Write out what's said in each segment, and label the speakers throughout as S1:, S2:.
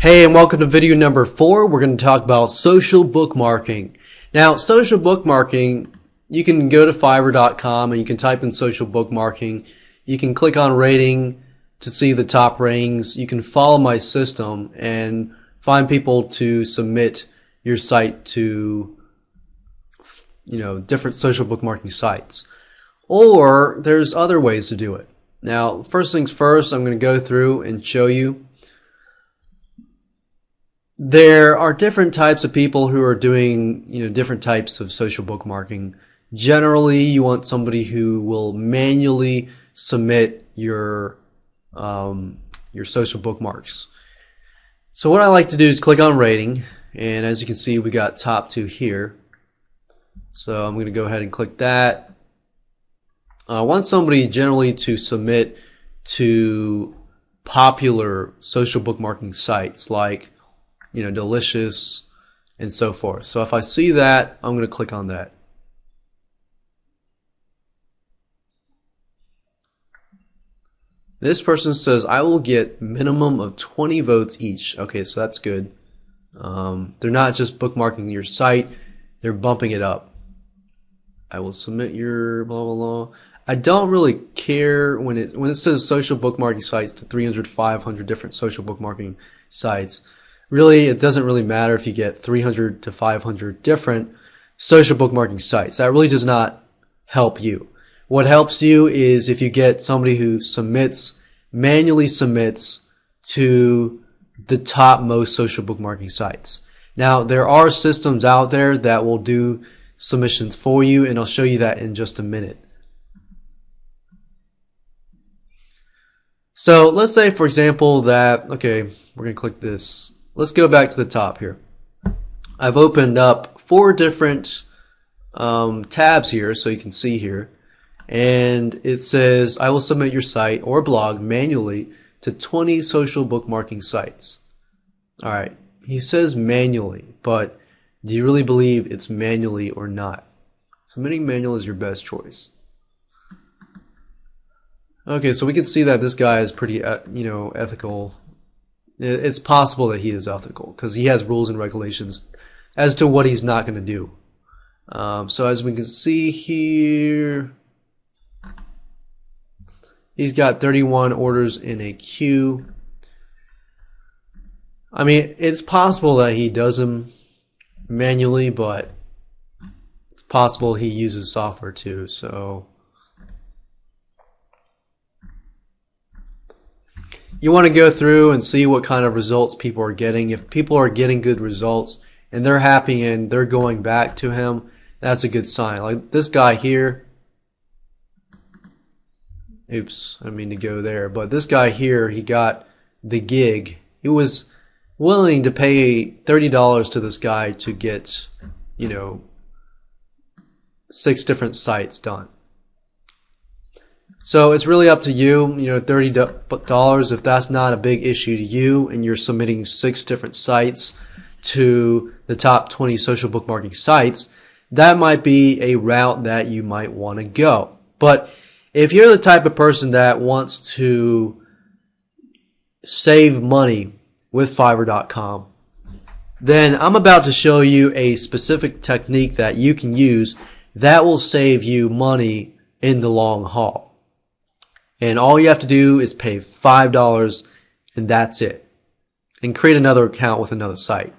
S1: Hey, and welcome to video number 4. We're going to talk about social bookmarking. Now, social bookmarking, you can go to Fiverr.com and you can type in social bookmarking. You can click on rating to see the top ratings. You can follow my system and find people to submit your site to, different social bookmarking sites. Or there's other ways to do it. Now, first things first, I'm going to go through and show you. There are different types of people who are doing, different types of social bookmarking. Generally, you want somebody who will manually submit your social bookmarks. So what I like to do is click on rating, and as you can see, we got top 2 here. So I'm going to go ahead and click that. I want somebody generally to submit to popular social bookmarking sites like Delicious and so forth. So if I see that, I'm going to click on that. This person says I will get minimum of 20 votes each. Okay, so that's good. They're not just bookmarking your site, they're bumping it up. I will submit your blah blah blah. I don't really care when it says social bookmarking sites to 300, 500 different social bookmarking sites. Really, it doesn't really matter if you get 300 to 500 different social bookmarking sites. That really does not help you. What helps you is if you get somebody who manually submits to the top most social bookmarking sites. Now, there are systems out there that will do submissions for you, and I'll show you that in just a minute. So let's say, for example, that, okay, we're going to click this. Let's go back to the top here. I've opened up 4 different tabs here, so you can see here. And it says, I will submit your site or blog manually to 20 social bookmarking sites. Alright, he says manually, but do you really believe it's manually or not? Submitting manual is your best choice. Okay, so we can see that this guy is pretty, ethical. It's possible that he is ethical because he has rules and regulations as to what he's not going to do. So as we can see here, he's got 31 orders in a queue. I mean, it's possible that he does them manually, but it's possible he uses software too. So you want to go through and see what kind of results people are getting. If people are getting good results and they're happy and they're going back to him, that's a good sign. Like this guy here. Oops, I didn't mean to go there. But this guy here, he got the gig. He was willing to pay $30 to this guy to get, 6 different sites done. So it's really up to you, $30, if that's not a big issue to you and you're submitting 6 different sites to the top 20 social bookmarking sites, that might be a route that you might want to go. But if you're the type of person that wants to save money with Fiverr.com, then I'm about to show you a specific technique that you can use that will save you money in the long haul. And all you have to do is pay $5 and that's it. And create another account with another site.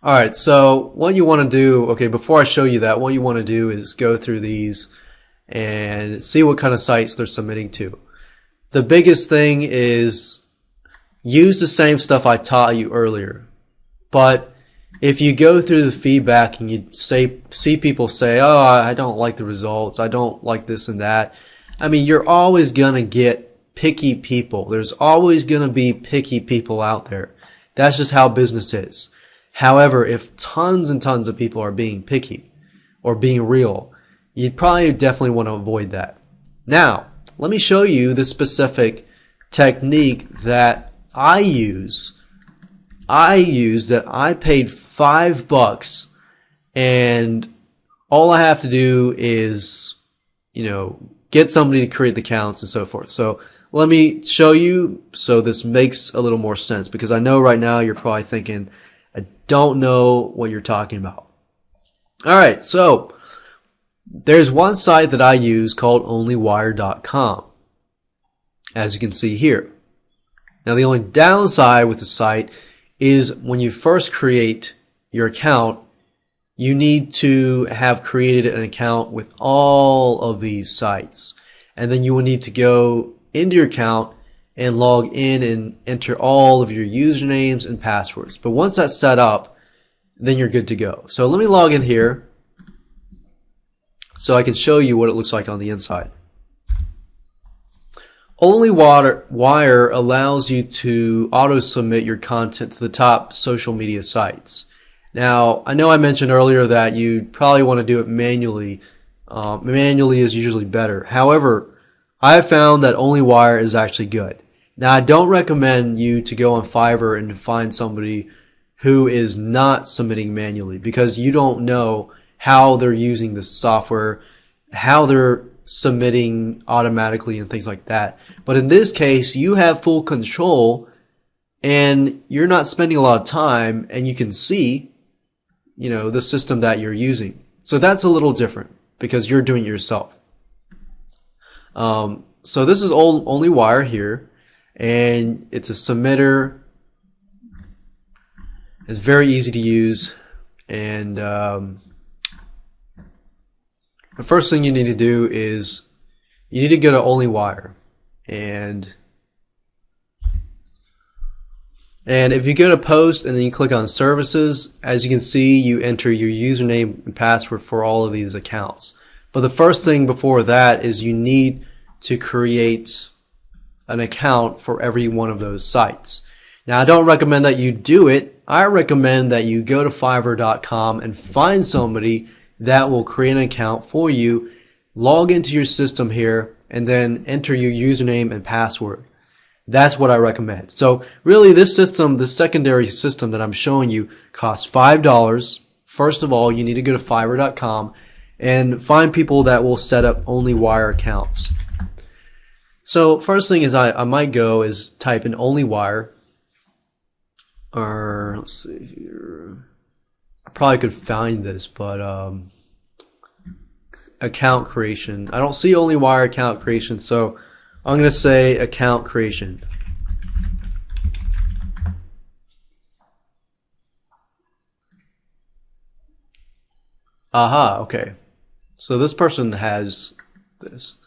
S1: Alright, so what you want to do, okay, before I show you that, what you want to do is go through these and see what kind of sites they're submitting to. The biggest thing is use the same stuff I taught you earlier. But if you go through the feedback and you see people say, oh, I don't like the results, I don't like this and that, I mean, you're always going to get picky people. There's always going to be picky people out there. That's just how business is. However, if tons and tons of people are being picky or being real, you'd probably definitely want to avoid that. Now, let me show you the specific technique that I use that I paid $5 and all I have to do is, get somebody to create the accounts and so forth. So let me show you so this makes a little more sense, because I know right now you're probably thinking, I don't know what you're talking about. All right, so there's one site that I use called onlywire.com, as you can see here. Now the only downside with the site is when you first create your account, you need to have created an account with all of these sites. And then you will need to go into your account and log in and enter all of your usernames and passwords. But once that's set up, then you're good to go. So let me log in here so I can show you what it looks like on the inside. OnlyWire allows you to auto-submit your content to the top social media sites. Now, I know I mentioned earlier that you probably want to do it manually. Manually is usually better. However, I have found that OnlyWire is actually good. Now, I don't recommend you to go on Fiverr and find somebody who is not submitting manually, because you don't know how they're using the software, how they're submitting automatically and things like that. But in this case, you have full control and you're not spending a lot of time, and you can see, you know, the system that you're using. So that's a little different because you're doing it yourself. So this is OnlyWire here, and it's a submitter. It's very easy to use, and the first thing you need to do is you need to go to OnlyWire, and if you go to post and then you click on services, as you can see, you enter your username and password for all of these accounts. But the first thing before that is you need to create an account for every one of those sites. Now, I don't recommend that you do it. I recommend that you go to Fiverr.com and find somebody that will create an account for you, log into your system here, and then enter your username and password. That's what I recommend. So really, this system, the secondary system that I'm showing you, costs $5. First of all, you need to go to Fiverr.com and find people that will set up OnlyWire accounts. So first thing is I might go is type in OnlyWire, or let's see here. I probably could find this, but account creation. I don't see OnlyWire account creation, so I'm going to say account creation. Aha, okay. So this person has this.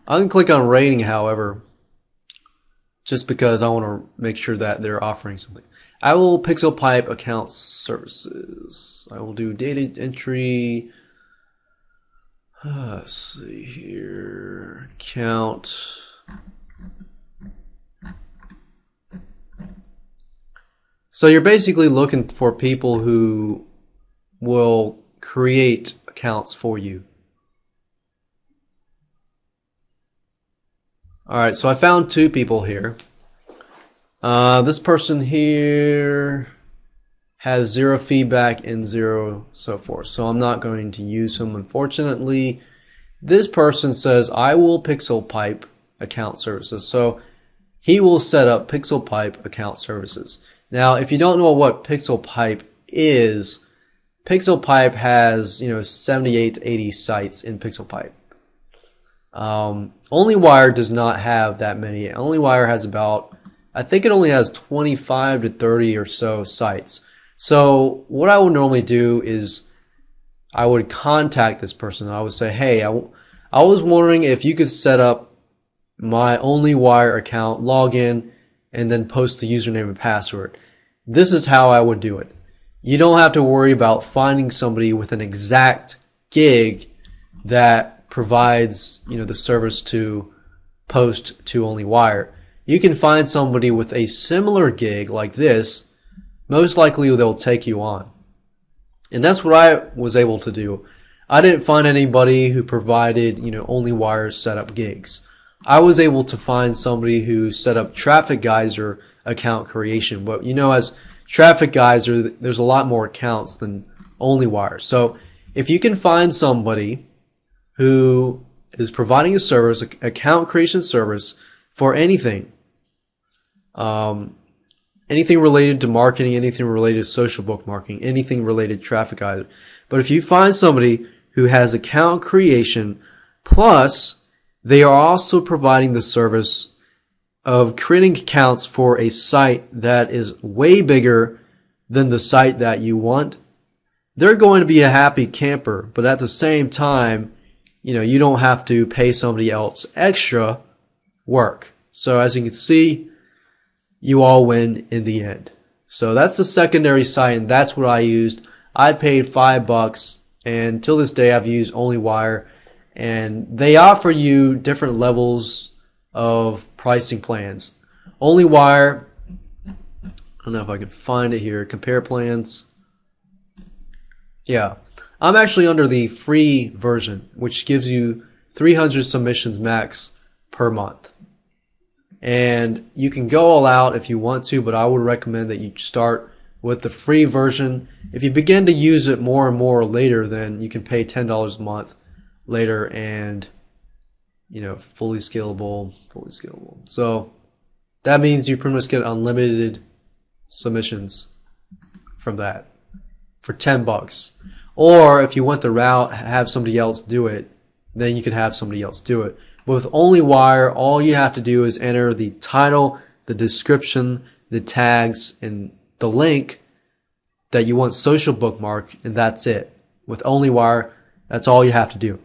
S1: I'm going to click on rating, however, just because I want to make sure that they're offering something. I will pixel pipe account services. I will do data entry. Let's see here. Account. So you're basically looking for people who will create accounts for you. Alright, so I found two people here. This person here has 0 feedback and 0 so forth, so I'm not going to use him, unfortunately. This person says, I will pixel pipe account services. So he will set up pixel pipe account services. Now, if you don't know what pixel pipe is, pixel pipe has, 78 to 80 sites in pixel pipe. OnlyWire does not have that many. OnlyWire has about, I think it only has 25 to 30 or so sites. So what I would normally do is I would contact this person. I would say, hey, I was wondering if you could set up my OnlyWire account, log in, and then post the username and password. This is how I would do it. You don't have to worry about finding somebody with an exact gig that provides, the service to post to OnlyWire. You can find somebody with a similar gig like this. Most likely they'll take you on. And that's what I was able to do. I didn't find anybody who provided, OnlyWire setup gigs. I was able to find somebody who set up Traffic Geyser account creation. But, as Traffic Geyser, there's a lot more accounts than OnlyWire. So if you can find somebody who is providing a service, account creation service for anything. Anything related to marketing, anything related to social bookmarking, anything related to traffic either. But if you find somebody who has account creation, plus they are also providing the service of creating accounts for a site that is way bigger than the site that you want, they're going to be a happy camper. But at the same time, you don't have to pay somebody else extra work. So as you can see, you all win in the end. So that's the secondary site, and that's what I used. I paid $5, and till this day I've used OnlyWire, and they offer you different levels of pricing plans. OnlyWire, I don't know if I can find it here, compare plans. Yeah, I'm actually under the free version, which gives you 300 submissions max per month. And you can go all out if you want to, but I would recommend that you start with the free version. If you begin to use it more and more later, then you can pay $10 a month later, and fully scalable. So that means you pretty much get unlimited submissions from that for $10. Or if you went the route, have somebody else do it, then you can have somebody else do it. But with OnlyWire, all you have to do is enter the title, the description, the tags, and the link that you want social bookmark, and that's it. With OnlyWire, that's all you have to do.